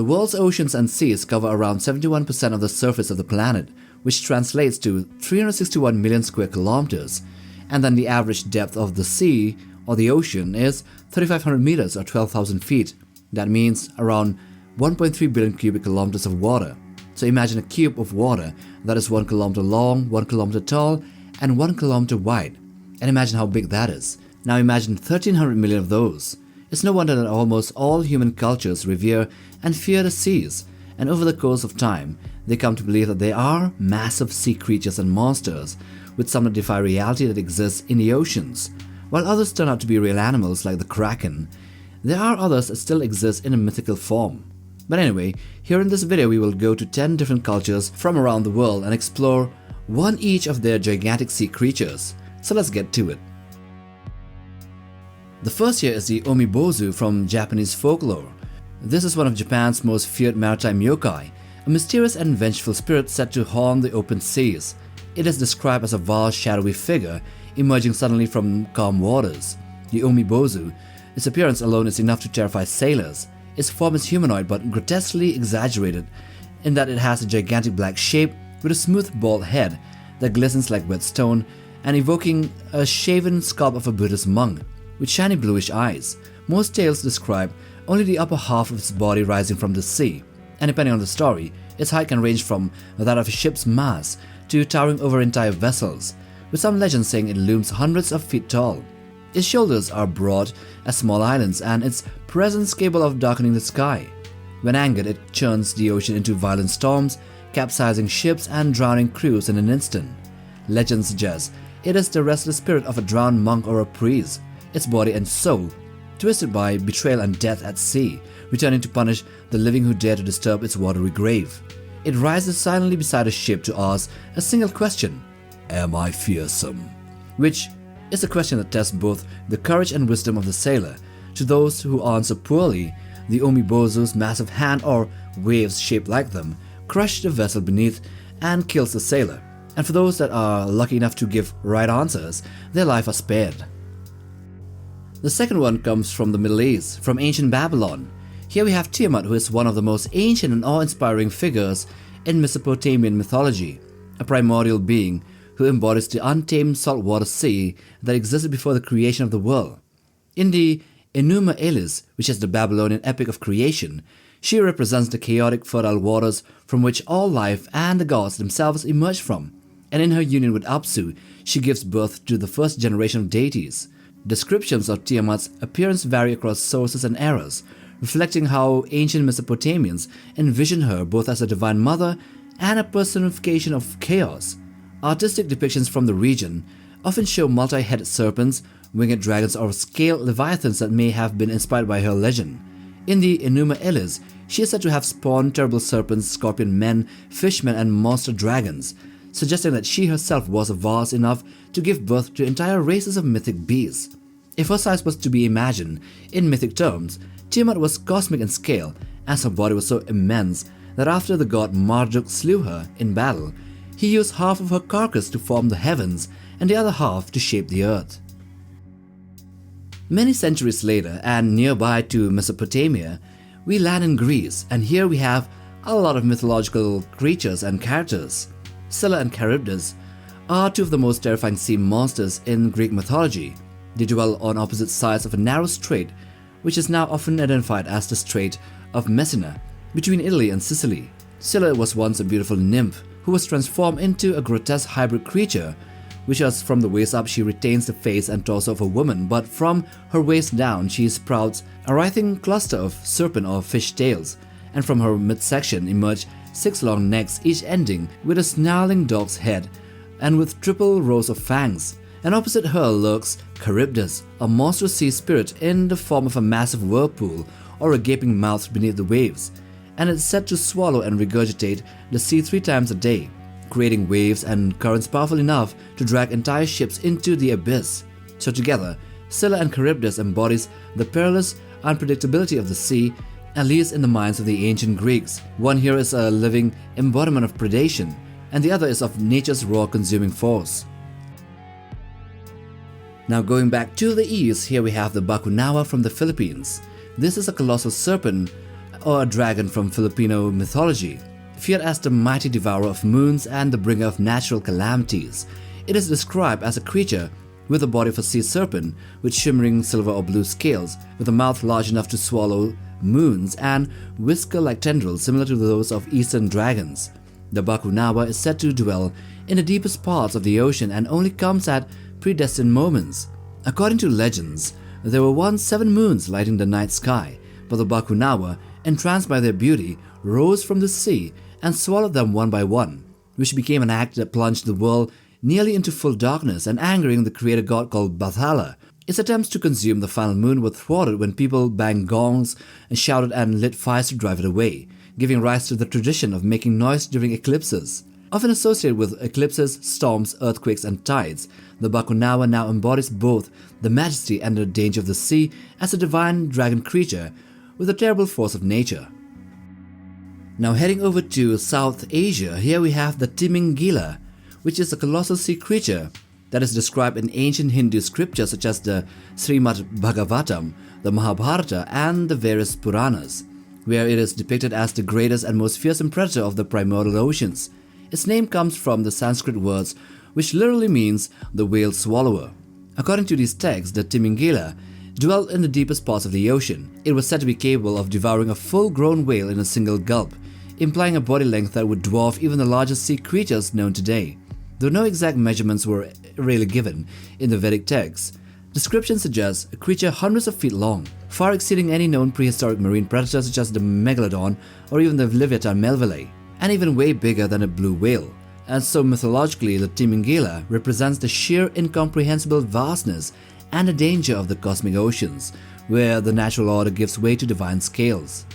The world's oceans and seas cover around 71% of the surface of the planet, which translates to 361 million square kilometers, and then the average depth of the sea or the ocean is 3,500 meters or 12,000 feet. That means around 1.3 billion cubic kilometers of water. So imagine a cube of water that is 1 kilometer long, 1 kilometer tall, and 1 kilometer wide. And imagine how big that is. Now imagine 1,300 million of those. It's no wonder that almost all human cultures revere and fear the seas, and over the course of time, they come to believe that they are massive sea creatures and monsters, with some that defy reality that exists in the oceans, while others turn out to be real animals like the Kraken. There are others that still exist in a mythical form. But anyway, here in this video we will go to 10 different cultures from around the world and explore one each of their gigantic sea creatures. So let's get to it. The first here is the Umibōzu from Japanese folklore. This is one of Japan's most feared maritime yokai, a mysterious and vengeful spirit said to haunt the open seas. It is described as a vast shadowy figure emerging suddenly from calm waters. The Umibōzu, its appearance alone is enough to terrify sailors. Its form is humanoid but grotesquely exaggerated in that it has a gigantic black shape with a smooth bald head that glistens like wet stone and evoking a shaven scalp of a Buddhist monk with shiny bluish eyes. Most tales describe only the upper half of its body rising from the sea, and depending on the story, its height can range from that of a ship's mast to towering over entire vessels, with some legends saying it looms hundreds of feet tall. Its shoulders are broad as small islands and its presence capable of darkening the sky. When angered, it churns the ocean into violent storms, capsizing ships and drowning crews in an instant. Legends suggest it is the restless spirit of a drowned monk or a priest, its body and soul twisted by betrayal and death at sea, returning to punish the living who dare to disturb its watery grave. It rises silently beside a ship to ask a single question: "Am I fearsome?" Which is a question that tests both the courage and wisdom of the sailor. To those who answer poorly, the Umibōzu's massive hand or waves shaped like them crush the vessel beneath and kills the sailor. And for those that are lucky enough to give right answers, their life are spared. The second one comes from the Middle East, from ancient Babylon. Here we have Tiamat, who is one of the most ancient and awe-inspiring figures in Mesopotamian mythology, a primordial being who embodies the untamed saltwater sea that existed before the creation of the world. In the Enuma Elish, which is the Babylonian epic of creation, she represents the chaotic fertile waters from which all life and the gods themselves emerged from, and in her union with Apsu, she gives birth to the first generation of deities. Descriptions of Tiamat's appearance vary across sources and eras, reflecting how ancient Mesopotamians envisioned her both as a divine mother and a personification of chaos. Artistic depictions from the region often show multi-headed serpents, winged dragons or scaled leviathans that may have been inspired by her legend. In the Enuma Elish, she is said to have spawned terrible serpents, scorpion men, fishmen and monster dragons, suggesting that she herself was vast enough to give birth to entire races of mythic beasts. If her size was to be imagined in mythic terms, Tiamat was cosmic in scale, as her body was so immense that after the god Marduk slew her in battle, he used half of her carcass to form the heavens and the other half to shape the earth. Many centuries later, and nearby to Mesopotamia, we land in Greece, and here we have a lot of mythological creatures and characters. Scylla and Charybdis are two of the most terrifying sea monsters in Greek mythology. They dwell on opposite sides of a narrow strait, which is now often identified as the Strait of Messina, between Italy and Sicily. Scylla was once a beautiful nymph who was transformed into a grotesque hybrid creature, which was from the waist up she retains the face and torso of a woman, but from her waist down she sprouts a writhing cluster of serpent or fish tails, and from her midsection emerge 6 long necks, each ending with a snarling dog's head and with triple rows of fangs. And opposite her lurks Charybdis, a monstrous sea spirit in the form of a massive whirlpool or a gaping mouth beneath the waves, and it's said to swallow and regurgitate the sea 3 times a day, creating waves and currents powerful enough to drag entire ships into the abyss. So together, Scylla and Charybdis embodies the perilous unpredictability of the sea, at least in the minds of the ancient Greeks. One here is a living embodiment of predation, and the other is of nature's raw consuming force. Now going back to the east, here we have the Bakunawa from the Philippines. This is a colossal serpent or a dragon from Filipino mythology, feared as the mighty devourer of moons and the bringer of natural calamities. It is described as a creature with the body of a sea serpent with shimmering silver or blue scales, with a mouth large enough to swallow moons and whisker-like tendrils similar to those of eastern dragons. The Bakunawa is said to dwell in the deepest parts of the ocean and only comes at predestined moments. According to legends, there were once 7 moons lighting the night sky, but the Bakunawa, entranced by their beauty, rose from the sea and swallowed them one by one, which became an act that plunged the world nearly into full darkness and angering the creator god called Bathala. Its attempts to consume the final moon were thwarted when people banged gongs and shouted and lit fires to drive it away, giving rise to the tradition of making noise during eclipses. Often associated with eclipses, storms, earthquakes, and tides, the Bakunawa now embodies both the majesty and the danger of the sea as a divine dragon creature with the terrible force of nature. Now heading over to South Asia, here we have the Timingila, which is a colossal sea creature that is described in ancient Hindu scriptures such as the Srimad Bhagavatam, the Mahabharata, and the various Puranas, where it is depicted as the greatest and most fearsome predator of the primordial oceans. Its name comes from the Sanskrit words which literally means the whale swallower. According to these texts, the Timingila dwelt in the deepest parts of the ocean. It was said to be capable of devouring a full-grown whale in a single gulp, implying a body length that would dwarf even the largest sea creatures known today. Though no exact measurements were really given in the Vedic texts, descriptions suggest a creature hundreds of feet long, far exceeding any known prehistoric marine predator such as the megalodon or even the Leviathan melville, and even way bigger than a blue whale. And so mythologically, the Timingila represents the sheer incomprehensible vastness and the danger of the cosmic oceans, where the natural order gives way to divine scales.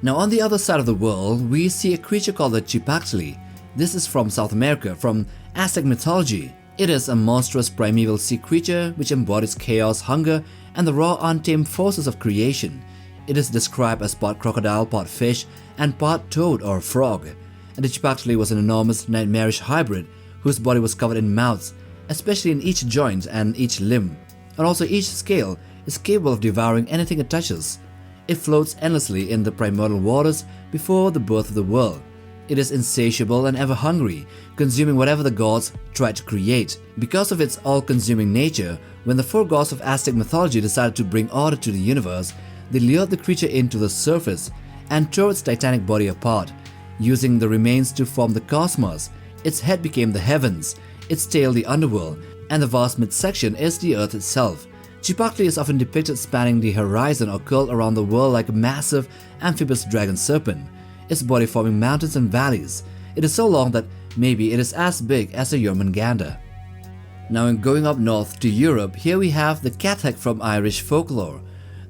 Now on the other side of the world, we see a creature called the cipactli. This is from South America, from Aztec mythology. It is a monstrous primeval sea creature which embodies chaos, hunger, and the raw untamed forces of creation. It is described as part crocodile, part fish, and part toad or frog. And the cipactli was an enormous nightmarish hybrid whose body was covered in mouths, especially in each joint and each limb. And also each scale is capable of devouring anything it touches. It floats endlessly in the primordial waters before the birth of the world. It is insatiable and ever hungry, consuming whatever the gods tried to create. Because of its all-consuming nature, when the 4 gods of Aztec mythology decided to bring order to the universe, they lured the creature into the surface and tore its titanic body apart, using the remains to form the cosmos. Its head became the heavens, its tail the underworld, and the vast midsection is the earth itself. Cipactli is often depicted spanning the horizon or curled around the world like a massive amphibious dragon serpent, its body forming mountains and valleys. It is so long that maybe it is as big as a Jörmungandr. Now in going up north to Europe, here we have the cathach from Irish folklore.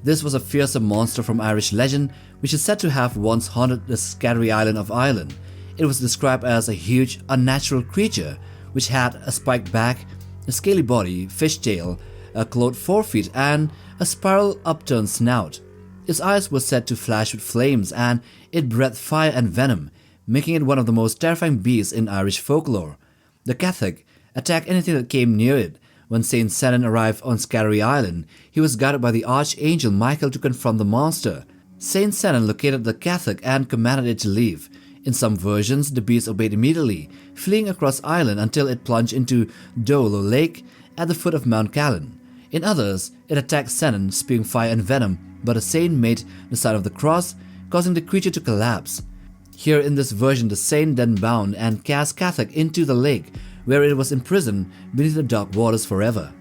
This was a fearsome monster from Irish legend which is said to have once haunted the scattery island of Ireland. It was described as a huge, unnatural creature which had a spiked back, a scaly body, fish tail, a clawed forefeet, and a spiral upturned snout. Its eyes were said to flash with flames and it breathed fire and venom, making it one of the most terrifying beasts in Irish folklore. The cathach attacked anything that came near it. When Saint Senan arrived on Scattery Island, he was guided by the archangel Michael to confront the monster. Saint Senan located the cathach and commanded it to leave. In some versions, the beast obeyed immediately, fleeing across Ireland until it plunged into Dolo Lake at the foot of Mount Callan. In others, it attacked Senan, spewing fire and venom, but the saint made the sign of the cross, causing the creature to collapse. Here in this version, the saint then bound and cast cathach into the lake, where it was imprisoned beneath the dark waters forever.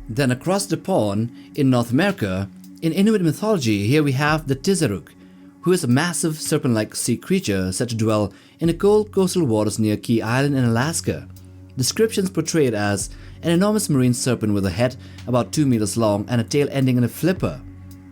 Then across the pond, in North America, in Inuit mythology, here we have the tiseruk, who is a massive serpent-like sea creature said to dwell in the cold coastal waters near Key Island in Alaska. Descriptions portray it as an enormous marine serpent with a head about 2 meters long and a tail ending in a flipper.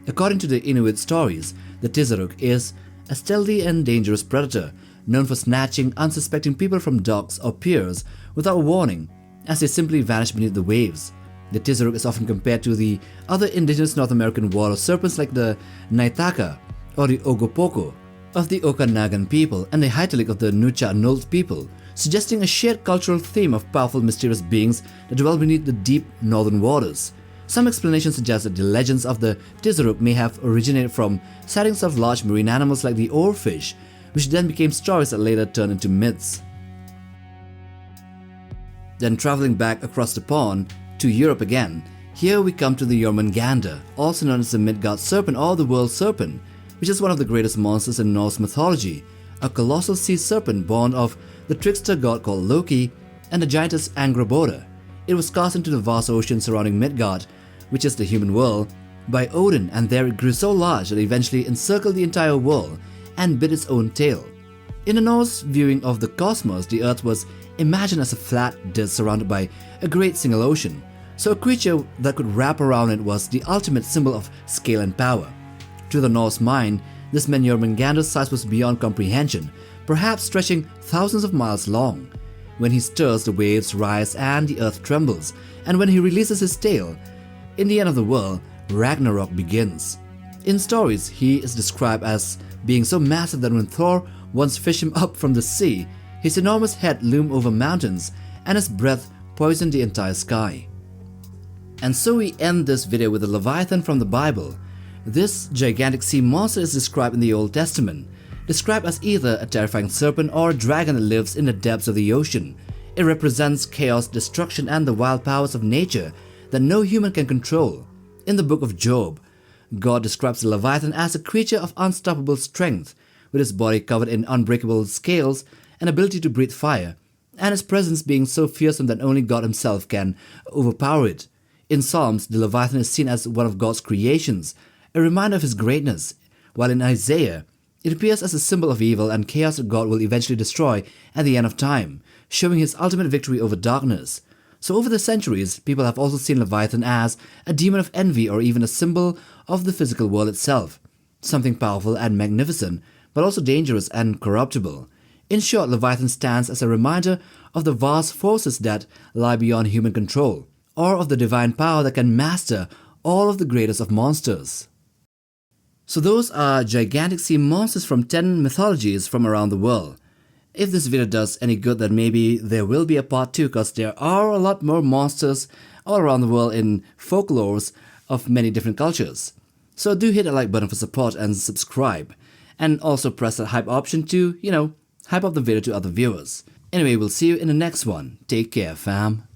According to the Inuit stories, the tiseruk is a stealthy and dangerous predator, known for snatching unsuspecting people from docks or piers without warning, as they simply vanish beneath the waves. The tiseruk is often compared to the other indigenous North American water serpents like the naitaka or the ogopoko of the Okanagan people and the Haitalik of the Nucha-Nult people, suggesting a shared cultural theme of powerful mysterious beings that dwell beneath the deep northern waters. Some explanations suggest that the legends of the tiseruk may have originated from sightings of large marine animals like the oarfish, which then became stories that later turned into myths. Then traveling back across the pond to Europe again, here we come to the Jörmungandr, also known as the Midgard serpent or the world serpent, which is one of the greatest monsters in Norse mythology, a colossal sea serpent born of the trickster god called Loki and the giantess Angrboda. It was cast into the vast ocean surrounding Midgard, which is the human world, by Odin, and there it grew so large that it eventually encircled the entire world and bit its own tail. In a Norse viewing of the cosmos, the earth was imagined as a flat disk surrounded by a great single ocean, so a creature that could wrap around it was the ultimate symbol of scale and power. To the Norse mind, this meant Jörmungandr's size was beyond comprehension, perhaps stretching thousands of miles long. When he stirs, the waves rise and the earth trembles, and when he releases his tail, in the end of the world, Ragnarok begins. In stories, he is described as being so massive that when Thor once fished him up from the sea, his enormous head loomed over mountains and his breath poisoned the entire sky. And so we end this video with the Leviathan from the Bible. This gigantic sea monster is described in the Old Testament, described as either a terrifying serpent or a dragon that lives in the depths of the ocean. It represents chaos, destruction, and the wild powers of nature that no human can control. In the book of Job, God describes the Leviathan as a creature of unstoppable strength, with his body covered in unbreakable scales, an ability to breathe fire, and his presence being so fearsome that only God himself can overpower it. In Psalms, the Leviathan is seen as one of God's creations, a reminder of his greatness, while in Isaiah, it appears as a symbol of evil and chaos that God will eventually destroy at the end of time, showing his ultimate victory over darkness. So over the centuries, people have also seen Leviathan as a demon of envy or even a symbol of the physical world itself, something powerful and magnificent, but also dangerous and corruptible. In short, Leviathan stands as a reminder of the vast forces that lie beyond human control, or of the divine power that can master all of the greatest of monsters. So those are gigantic sea monsters from 10 mythologies from around the world. If this video does any good, then maybe there will be a part 2, because there are a lot more monsters all around the world in folklores of many different cultures. So do hit the like button for support and subscribe. And also press that hype option to, hype up the video to other viewers. Anyway, we'll see you in the next one. Take care, fam.